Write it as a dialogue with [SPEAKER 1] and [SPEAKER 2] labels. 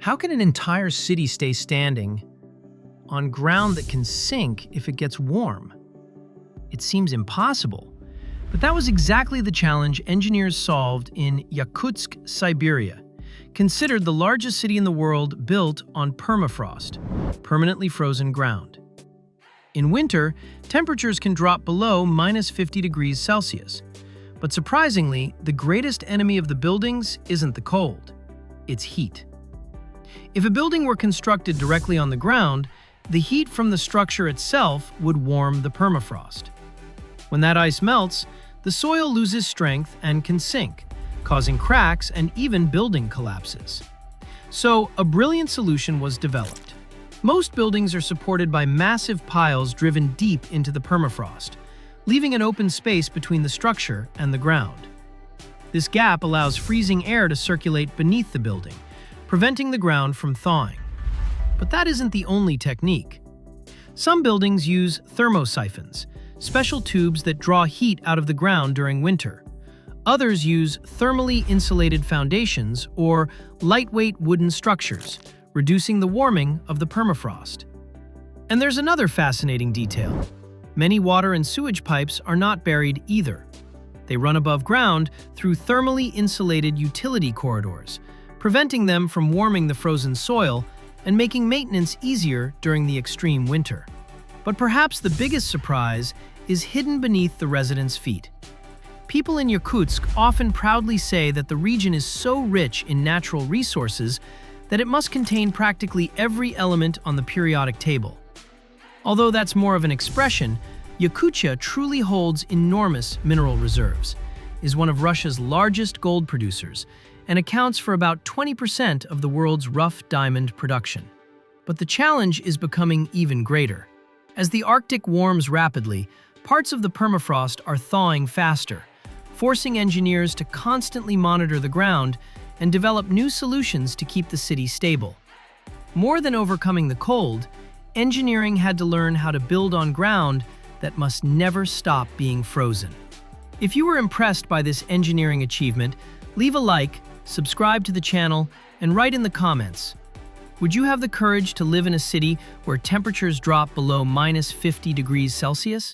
[SPEAKER 1] How can an entire city stay standing on ground that can sink if it gets warm? It seems impossible, but that was exactly the challenge engineers solved in Yakutsk, Siberia, considered the largest city in the world built on permafrost, permanently frozen ground. In winter, temperatures can drop below -50 degrees Celsius, but surprisingly, the greatest enemy of the buildings isn't the cold, it's heat. If a building were constructed directly on the ground, the heat from the structure itself would warm the permafrost. When that ice melts, the soil loses strength and can sink, causing cracks and even building collapses. So, a brilliant solution was developed. Most buildings are supported by massive piles driven deep into the permafrost, leaving an open space between the structure and the ground. This gap allows freezing air to circulate beneath the building, preventing the ground from thawing. But that isn't the only technique. Some buildings use thermosiphons, special tubes that draw heat out of the ground during winter. Others use thermally insulated foundations or lightweight wooden structures, reducing the warming of the permafrost. And there's another fascinating detail. Many water and sewage pipes are not buried either. They run above ground through thermally insulated utility corridors, preventing them from warming the frozen soil and making maintenance easier during the extreme winter. But perhaps the biggest surprise is hidden beneath the residents' feet. People in Yakutsk often proudly say that the region is so rich in natural resources that it must contain practically every element on the periodic table. Although that's more of an expression, Yakutia truly holds enormous mineral reserves, is one of Russia's largest gold producers, and accounts for about 20% of the world's rough diamond production. But the challenge is becoming even greater. As the Arctic warms rapidly, parts of the permafrost are thawing faster, forcing engineers to constantly monitor the ground and develop new solutions to keep the city stable. More than overcoming the cold, engineering had to learn how to build on ground that must never stop being frozen. If you were impressed by this engineering achievement, leave a like, subscribe to the channel, and write in the comments. Would you have the courage to live in a city where temperatures drop below -50 degrees Celsius?